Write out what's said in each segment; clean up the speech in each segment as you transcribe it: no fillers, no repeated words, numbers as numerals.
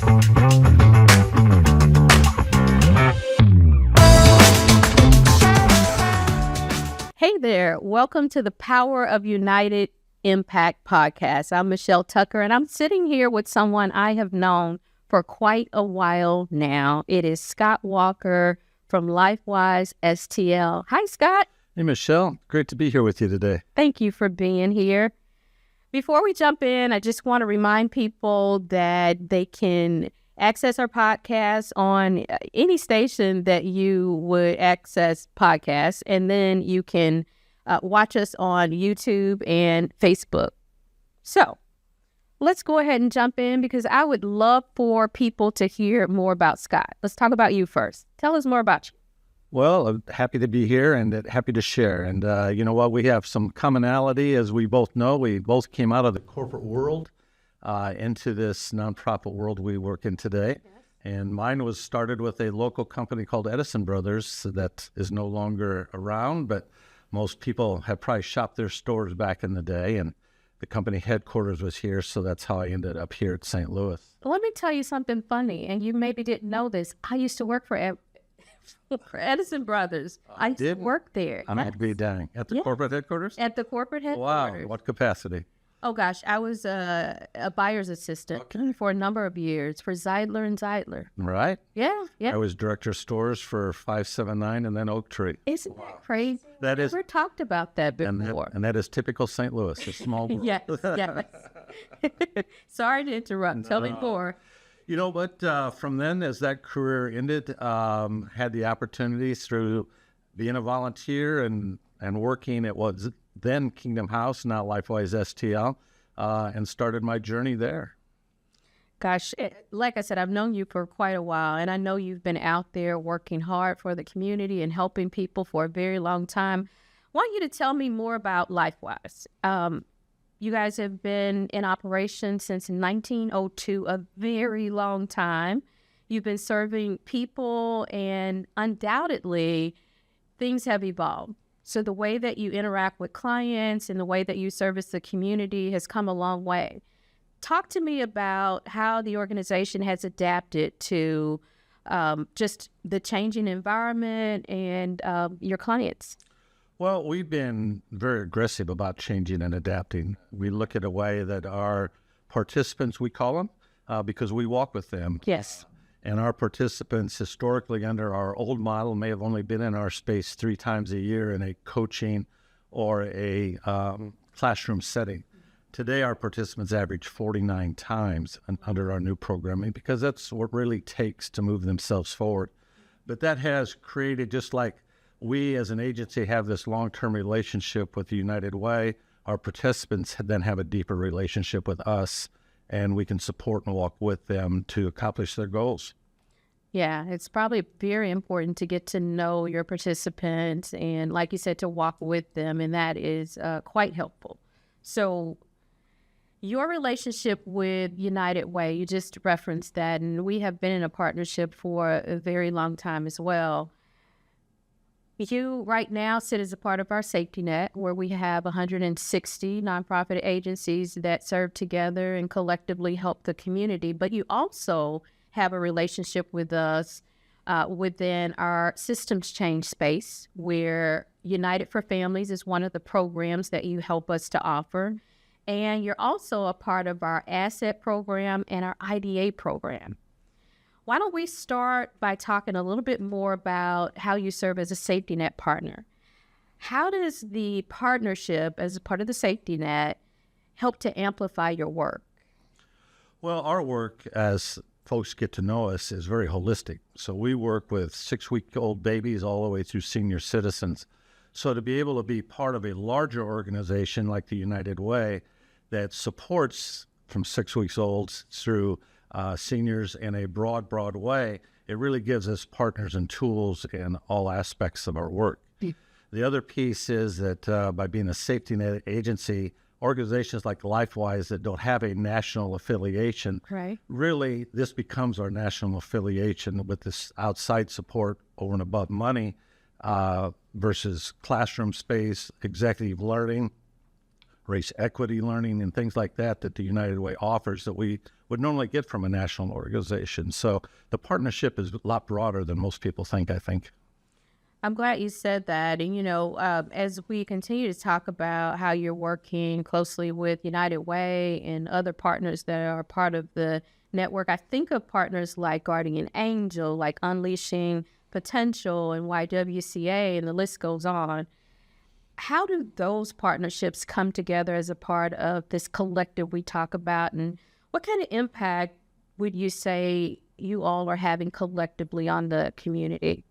Hey there, welcome to the Power of United Impact podcast. I'm Michelle Tucker, and I'm sitting here with someone I have known for quite a while now. It is Scott Walker from LifeWise STL. Hi, Scott. Hey, Michelle. Great to be here with you today. Thank you for being here. Before we jump in, I just want to remind people that they can access our podcast on any station that you would access podcasts, and then you can watch us on YouTube and Facebook. So let's go ahead and jump in because I would love for people to hear more about Scott. Let's talk about you first. Tell us more about you. Well, I'm happy to be here and happy to share. And you know what? We have some commonality, as we both know. We both came out of the corporate world into this nonprofit world we work in today. Yes. And mine was started with a local company called Edison Brothers that is no longer around, but most people have probably shopped their stores back in the day, and the company headquarters was here, so that's how I ended up here at St. Louis. Let me tell you something funny, and you maybe didn't know this. I used to work for Edison Brothers. I used to work there. I'm happy to be dang. At the corporate headquarters? At the corporate headquarters. Wow. What capacity? Oh, gosh. I was a buyer's assistant for a number of years for Zeidler and Zeidler. Right. Yeah. I was director of stores for 579 and then Oak Tree. Isn't that crazy? That is. Never talked about that before. And that is typical St. Louis, a small world. Yes. Sorry to interrupt. Tell me more. You know what? From then, as that career ended, had the opportunities through being a volunteer and working at what was then Kingdom House, now LifeWise STL, and started my journey there. Gosh, like I said, I've known you for quite a while, and I know you've been out there working hard for the community and helping people for a very long time. I want you to tell me more about LifeWise. You guys have been in operation since 1902, a very long time. You've been serving people, and undoubtedly, things have evolved. So the way that you interact with clients and the way that you service the community has come a long way. Talk to me about how the organization has adapted to just the changing environment and your clients. Well, we've been very aggressive about changing and adapting. We look at a way that our participants, we call them, because we walk with them. Yes. And our participants historically under our old model may have only been in our space 3 times a year in a coaching or a classroom setting. Today, our participants average 49 times under our new programming because that's what really takes to move themselves forward. But that has created, just like we as an agency have this long-term relationship with the United Way, our participants then have a deeper relationship with us, and we can support and walk with them to accomplish their goals. Yeah, it's probably very important to get to know your participants and, like you said, to walk with them, and that is quite helpful. So your relationship with United Way, you just referenced that, and we have been in a partnership for a very long time as well. You right now sit as a part of our safety net, where we have 160 nonprofit agencies that serve together and collectively help the community. But you also have a relationship with us within our systems change space, where United for Families is one of the programs that you help us to offer. And you're also a part of our asset program and our IDA program. Why don't we start by talking a little bit more about how you serve as a safety net partner? How does the partnership as a part of the safety net help to amplify your work? Well, our work, as folks get to know us, is very holistic. So we work with 6-week-old babies all the way through senior citizens. So to be able to be part of a larger organization like the United Way that supports from 6 weeks old through seniors in a broad way, it really gives us partners and tools in all aspects of our work. The other piece is that by being a safety net agency, organizations like LifeWise that don't have a national affiliation, really this becomes our national affiliation with this outside support over and above money versus classroom space, executive learning, race equity learning, and things like that that the United Way offers that we would normally get from a national organization. So the partnership is a lot broader than most people think, I think. I'm glad you said that. And, as we continue to talk about how you're working closely with United Way and other partners that are part of the network, I think of partners like Guardian Angel, like Unleashing Potential and YWCA, and the list goes on. How do those partnerships come together as a part of this collective we talk about? And what kind of impact would you say you all are having collectively on the community?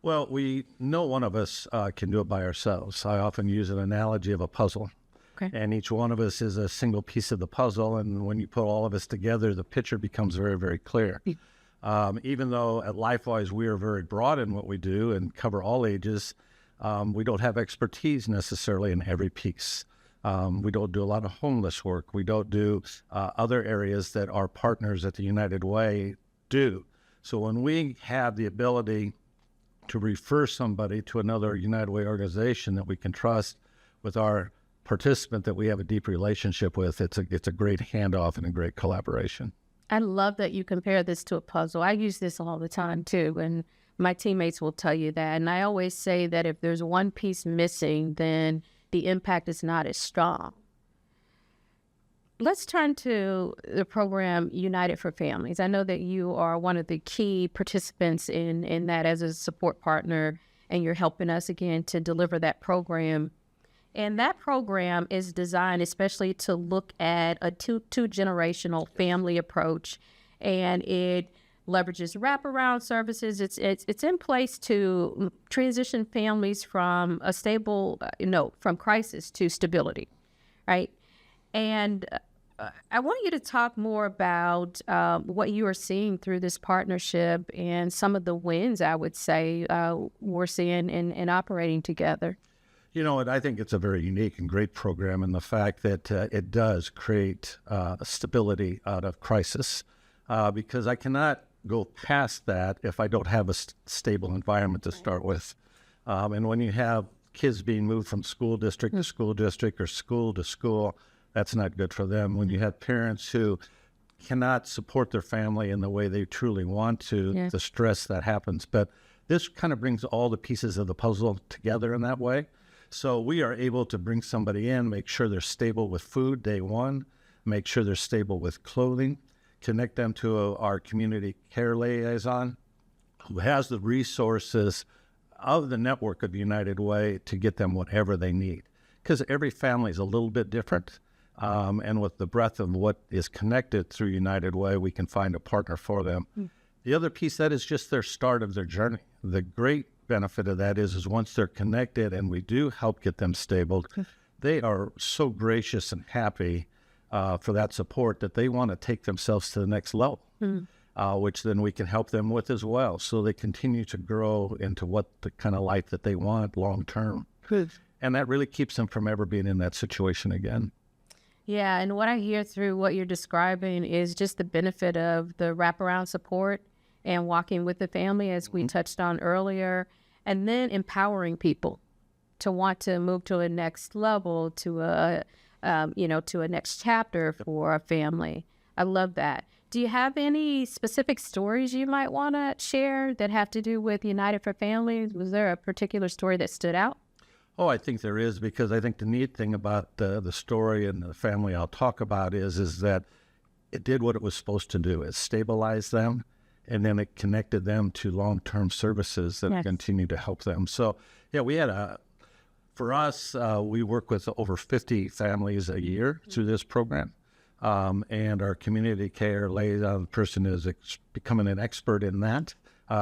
Well, we know one of us can do it by ourselves. I often use an analogy of a puzzle. Okay. And each one of us is a single piece of the puzzle. And when you put all of us together, the picture becomes very, very clear. Even though at LifeWise we are very broad in what we do and cover all ages, we don't have expertise necessarily in every piece. We don't do a lot of homeless work. We don't do other areas that our partners at the United Way do. So when we have the ability to refer somebody to another United Way organization that we can trust with our participant that we have a deep relationship with, it's a great handoff and a great collaboration. I love that you compare this to a puzzle. I use this all the time too, and my teammates will tell you that. And I always say that if there's one piece missing, then the impact is not as strong. Let's turn to the program United for Families. I know that you are one of the key participants in that as a support partner, and you're helping us again to deliver that program. And that program is designed especially to look at a two-generational family approach, and it leverages wraparound services. It's in place to transition families from a stable, from crisis to stability, right? And I want you to talk more about what you are seeing through this partnership and some of the wins, I would say, we're seeing in operating together. You know, I think it's a very unique and great program in the fact that it does create stability out of crisis, because I cannot go past that if I don't have a stable environment to start with. And when you have kids being moved from school district to school district or school to school, that's not good for them. When you have parents who cannot support their family in the way they truly want to, the stress that happens. But this kind of brings all the pieces of the puzzle together in that way. So we are able to bring somebody in, make sure they're stable with food day one, make sure they're stable with clothing, connect them to our community care liaison who has the resources of the network of United Way to get them whatever they need. Because every family is a little bit different. And with the breadth of what is connected through United Way, we can find a partner for them. The other piece, that is just their start of their journey. The great benefit of that is once they're connected and we do help get them stable, they are so gracious and happy for that support that they want to take themselves to the next level, which then we can help them with as well. So they continue to grow into what the kind of life that they want long term. And that really keeps them from ever being in that situation again. Yeah, and what I hear through what you're describing is just the benefit of the wraparound support and walking with the family, as we touched on earlier, and then empowering people to want to move to a next level, to a next chapter for a family. I love that. Do you have any specific stories you might want to share that have to do with United for Families? Was there a particular story that stood out? Oh, I think there is, because I think the neat thing about the story and the family I'll talk about is that it did what it was supposed to do. It stabilized them, and then it connected them to long-term services that continue to help them. So, yeah, we had for us, we work with over 50 families a year through this program. And our community care liaison person is becoming an expert in that.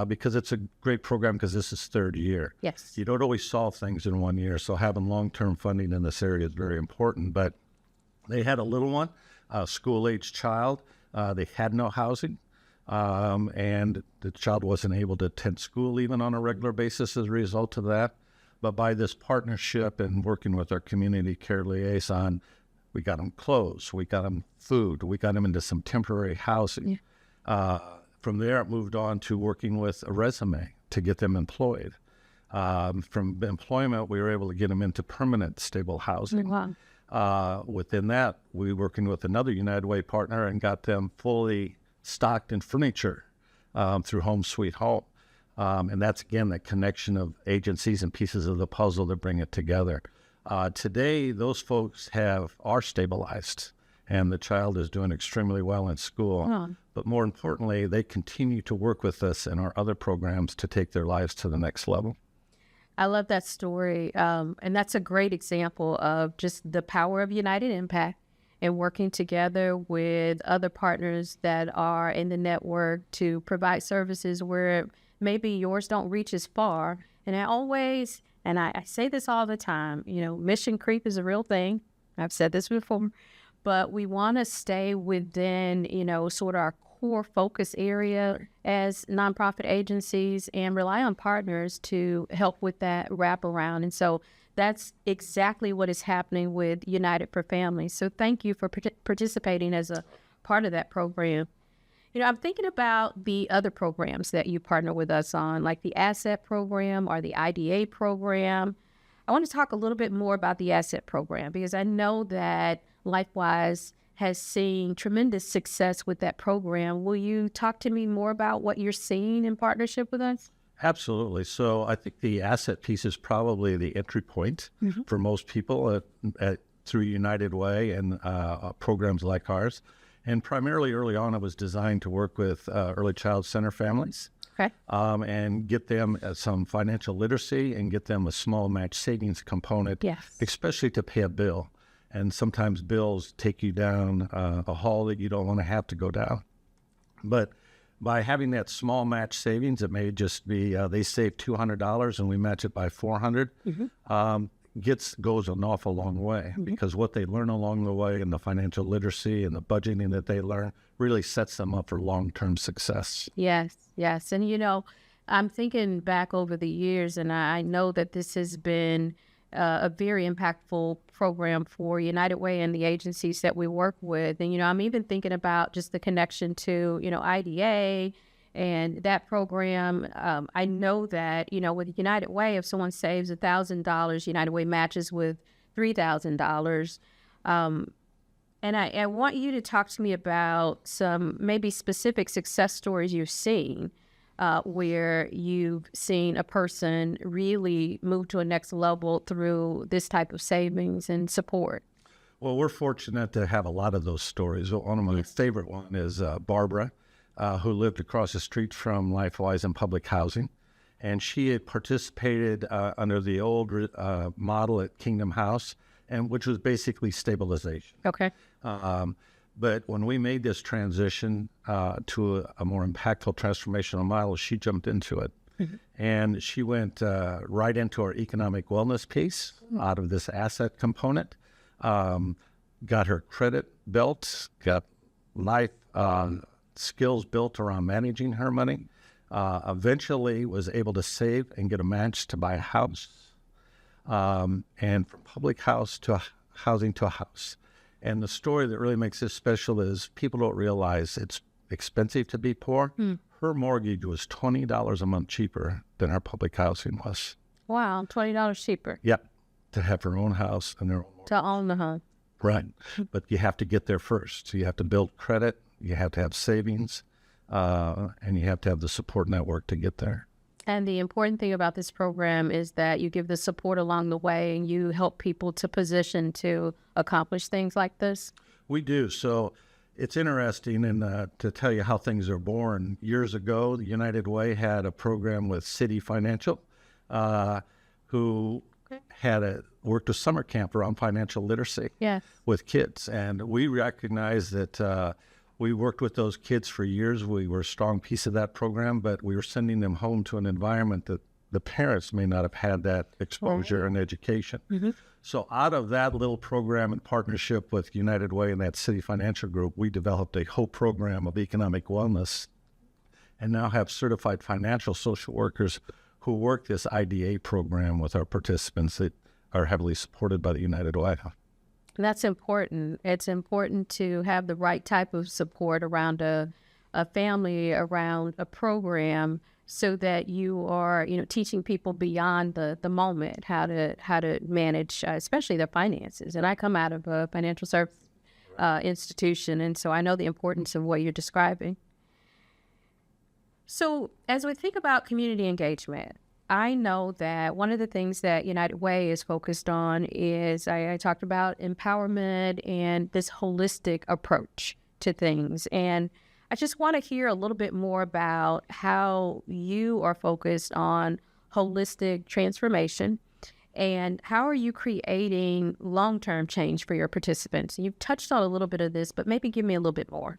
Because it's a great program, because this is third year. Yes. You don't always solve things in 1 year, so having long-term funding in this area is very important. But they had a little one, a school-age child. They had no housing, and the child wasn't able to attend school even on a regular basis as a result of that. But by this partnership and working with our community care liaison, we got them clothes, we got them food, we got them into some temporary housing. From there, it moved on to working with a resume to get them employed. From employment, we were able to get them into permanent, stable housing. Wow. Within that, we working with another United Way partner and got them fully stocked in furniture through Home Sweet Home. And that's, again, that connection of agencies and pieces of the puzzle that bring it together. Today, those folks are stabilized, and the child is doing extremely well in school. Oh. But more importantly, they continue to work with us in our other programs to take their lives to the next level. I love that story. And that's a great example of just the power of United Impact and working together with other partners that are in the network to provide services where maybe yours don't reach as far. And I say this all the time, mission creep is a real thing. I've said this before, but we want to stay within, sort of our core focus area as nonprofit agencies and rely on partners to help with that wraparound. And so that's exactly what is happening with United for Families. So thank you for participating as a part of that program. I'm thinking about the other programs that you partner with us on, like the Asset Program or the IDA program. I want to talk a little bit more about the Asset Program because I know that LifeWise has seen tremendous success with that program. Will you talk to me more about what you're seeing in partnership with us? Absolutely. So I think the asset piece is probably the entry point for most people through United Way and programs like ours. And primarily early on, it was designed to work with early child center families. Okay. And get them some financial literacy and get them a small match savings component, Yes. especially to pay a bill. And sometimes bills take you down a hall that you don't want to have to go down. But by having that small match savings, it may just be they save $200 and we match it by $400. Goes an awful long way because what they learn along the way and the financial literacy and the budgeting that they learn really sets them up for long-term success. Yes. And, I'm thinking back over the years, and I know that this has been a very impactful program for United Way and the agencies that we work with. And, I'm even thinking about just the connection to, IDA and that program. I know that, with United Way, if someone saves $1,000, United Way matches with $3,000. And I want you to talk to me about some maybe specific success stories you've seen where you've seen a person really move to a next level through this type of savings and support. Well, we're fortunate to have a lot of those stories. One of my favorite one is Barbara, who lived across the street from LifeWise in public housing. And she had participated under the old model at Kingdom House, which was basically stabilization. Okay. But when we made this transition to a more impactful transformational model, she jumped into it. And she went right into our economic wellness piece out of this asset component, got her credit built, got life skills built around managing her money, eventually was able to save and get a match to buy a house, and from public house to housing to a house. And the story that really makes this special is people don't realize it's expensive to be poor. Her mortgage was $20 a month cheaper than our public housing was. Wow, $20 cheaper. Yep, to have her own house and their own mortgage. To own the home. Right, but you have to get there first. So you have to build credit, you have to have savings, and you have to have the support network to get there. And the important thing about this program is that you give the support along the way and you help people to position to accomplish things like this. We do. So it's interesting, and to tell you how things are born. Years ago, the United Way had a program with City Financial, who had worked a summer camp around financial literacy with kids. And we recognized that we worked with those kids for years. We were a strong piece of that program, but we were sending them home to an environment that the parents may not have had that exposure and education. So out of that little program in partnership with United Way and that City Financial Group, we developed a whole program of economic wellness and now have certified financial social workers who work this IDA program with our participants that are heavily supported by the United Way. That's important. It's important to have the right type of support around a family, around a program so that you are, teaching people beyond the moment how to manage, especially their finances. And I come out of a financial service institution, and so I know the importance of what you're describing. So as we think about community engagement, I know that one of the things that United Way is focused on is I talked about empowerment and this holistic approach to things. And I just want to hear a little bit more about how you are focused on holistic transformation and how are you creating long-term change for your participants? You've touched on a little bit of this, but maybe give me a little bit more.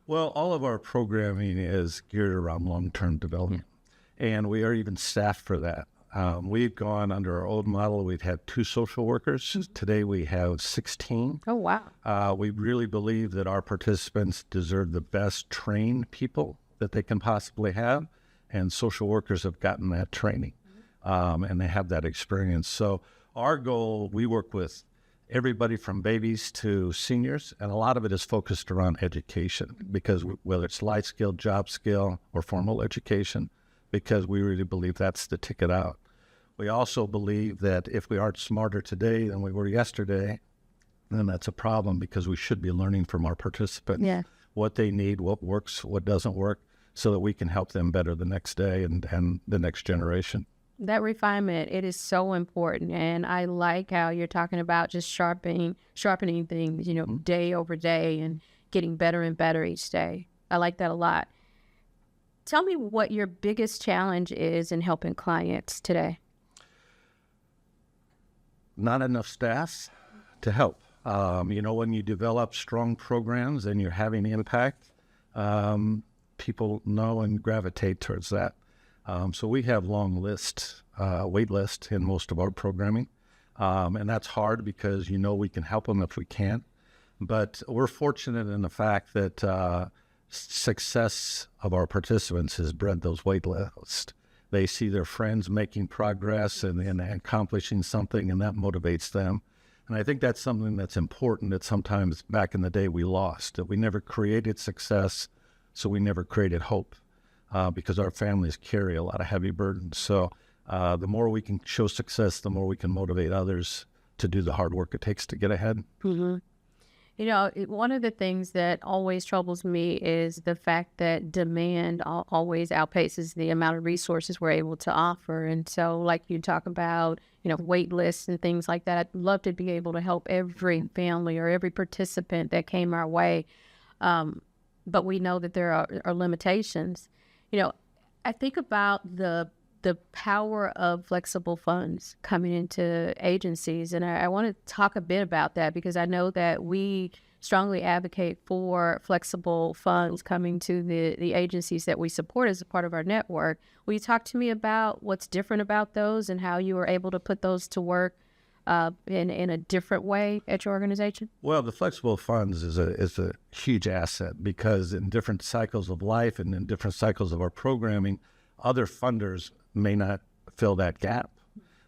Well, all of our programming is geared around long-term development, and we are even staffed for that. We've gone under our old model. We've had 2 social workers. Today we have 16. Oh, wow. We really believe that our participants deserve the best trained people that they can possibly have, and social workers have gotten that training, and they have that experience. So our goal, we work with everybody from babies to seniors, and a lot of it is focused around education, because whether it's life skill, job skill, or formal education, because we really believe that's the ticket out. We also believe that if we aren't smarter today than we were yesterday, then that's a problem, because we should be learning from our participants what they need, what works, what doesn't work, so that we can help them better the next day and the next generation. That refinement, it is so important. And I like how you're talking about just sharpening things, day over day and getting better and better each day. I like that a lot. Tell me what your biggest challenge is in helping clients today. Not enough staff to help. When you develop strong programs and you're having impact, people know and gravitate towards that. So we have long lists, wait lists in most of our programming. And that's hard because, we can help them if we can. But we're fortunate in the fact that success of our participants has bred those wait lists. They see their friends making progress and accomplishing something, and that motivates them. And I think that's something that's important that sometimes back in the day we lost, that we never created success, so we never created hope. Because our families carry a lot of heavy burdens. So the more we can show success, the more we can motivate others to do the hard work it takes to get ahead. Mm-hmm. One of the things that always troubles me is the fact that demand always outpaces the amount of resources we're able to offer. And so like you talk about, wait lists and things like that, I'd love to be able to help every family or every participant that came our way. But we know that there are limitations. I think about the power of flexible funds coming into agencies, and I want to talk a bit about that because I know that we strongly advocate for flexible funds coming to the agencies that we support as a part of our network. Will you talk to me about what's different about those and how you were able to put those to work in a different way at your organization? Well, the flexible funds is a huge asset because in different cycles of life and in different cycles of our programming, other funders may not fill that gap.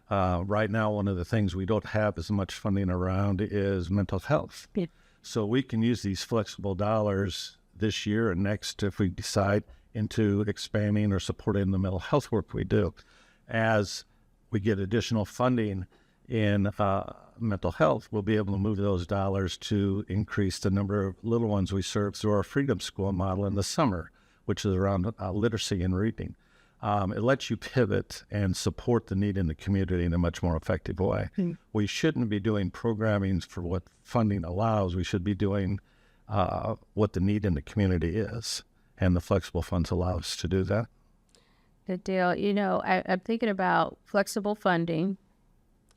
Right now, one of the things we don't have as much funding around is mental health. Yeah. So we can use these flexible dollars this year and next if we decide into expanding or supporting the mental health work we do. As we get additional funding in mental health, we'll be able to move those dollars to increase the number of little ones we serve through our Freedom School model in the summer, which is around literacy and reading. It lets you pivot and support the need in the community in a much more effective way. Mm. We shouldn't be doing programming for what funding allows. We should be doing what the need in the community is, and the flexible funds allow us to do that. Good deal. I'm thinking about flexible funding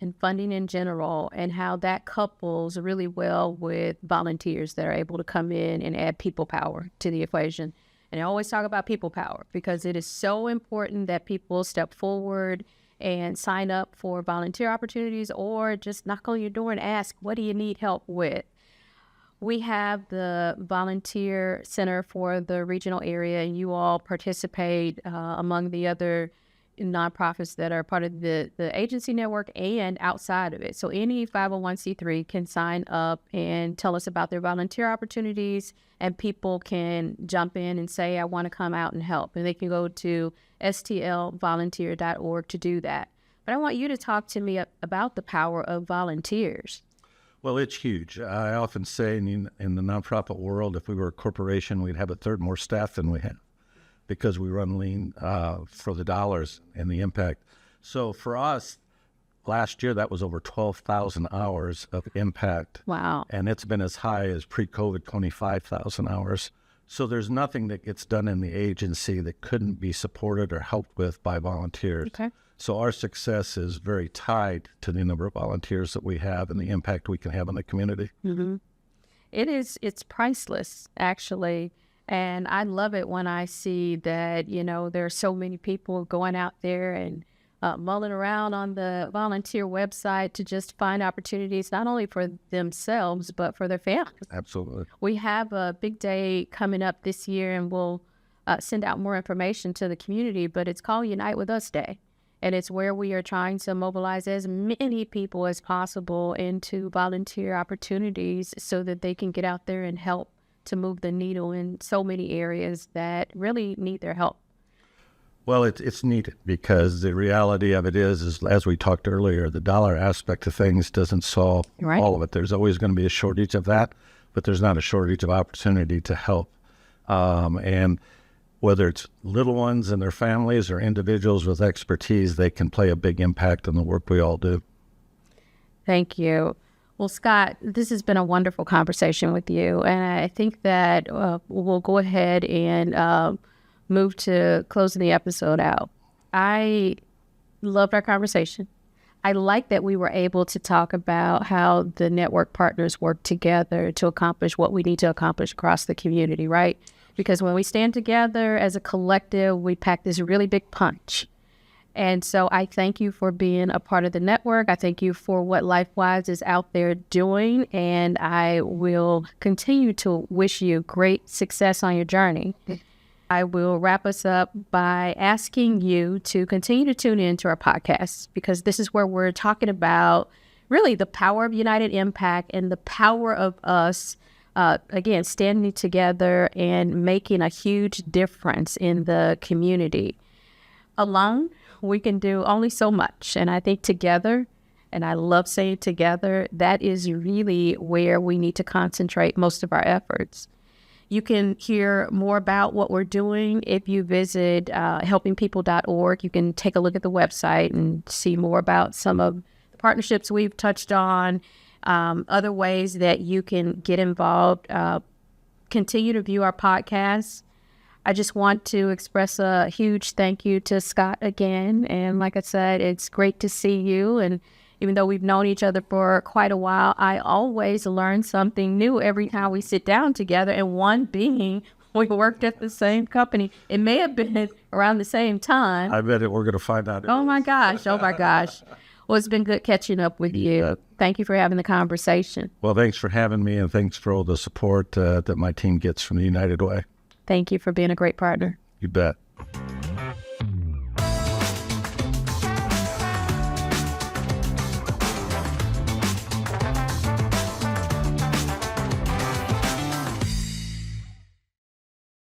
and funding in general and how that couples really well with volunteers that are able to come in and add people power to the equation. And I always talk about people power because it is so important that people step forward and sign up for volunteer opportunities or just knock on your door and ask, what do you need help with? We have the volunteer center for the regional area, and you all participate among the other nonprofits that are part of the agency network and outside of it. So any 501c3 can sign up and tell us about their volunteer opportunities, and people can jump in and say, I want to come out and help. And they can go to stlvolunteer.org to do that. But I want you to talk to me about the power of volunteers. Well, it's huge. I often say in the nonprofit world, if we were a corporation, we'd have a third more staff than we have, because we run lean for the dollars and the impact. So for us, last year, that was over 12,000 hours of impact. Wow. And it's been as high as pre-COVID 25,000 hours. So there's nothing that gets done in the agency that couldn't be supported or helped with by volunteers. Okay. So our success is very tied to the number of volunteers that we have and the impact we can have on the community. Mm-hmm. It's priceless, actually. And I love it when I see that, there are so many people going out there and mulling around on the volunteer website to just find opportunities, not only for themselves, but for their families. Absolutely. We have a big day coming up this year, and we'll send out more information to the community, but it's called Unite With Us Day. And it's where we are trying to mobilize as many people as possible into volunteer opportunities so that they can get out there and help to move the needle in so many areas that really need their help. Well, it's needed, because the reality of it is as we talked earlier, the dollar aspect of things doesn't solve all of it. There's always going to be a shortage of that, but there's not a shortage of opportunity to help. And whether it's little ones and their families or individuals with expertise, they can play a big impact on the work we all do. Thank you. Well, Scott, this has been a wonderful conversation with you, and I think that we'll go ahead and move to closing the episode out. I loved our conversation. I like that we were able to talk about how the network partners work together to accomplish what we need to accomplish across the community, right? Because when we stand together as a collective, we pack this really big punch. And so I thank you for being a part of the network. I thank you for what LifeWise is out there doing. And I will continue to wish you great success on your journey. I will wrap us up by asking you to continue to tune in to our podcast, because this is where we're talking about really the power of United Impact and the power of us again, standing together and making a huge difference in the community. Alone, we can do only so much. And I think together, and I love saying together, that is really where we need to concentrate most of our efforts. You can hear more about what we're doing if you visit helpingpeople.org. You can take a look at the website and see more about some of the partnerships we've touched on. Other ways that you can get involved, continue to view our podcasts. I just want to express a huge thank you to Scott again. And like I said, it's great to see you. And even though we've known each other for quite a while, I always learn something new every time we sit down together. And one being, we worked at the same company. It may have been around the same time. I bet we're going to find out. Oh my gosh. Well, it's been good catching up with you. Thank you for having the conversation. Well, thanks for having me, and thanks for all the support that my team gets from the United Way. Thank you for being a great partner. You bet.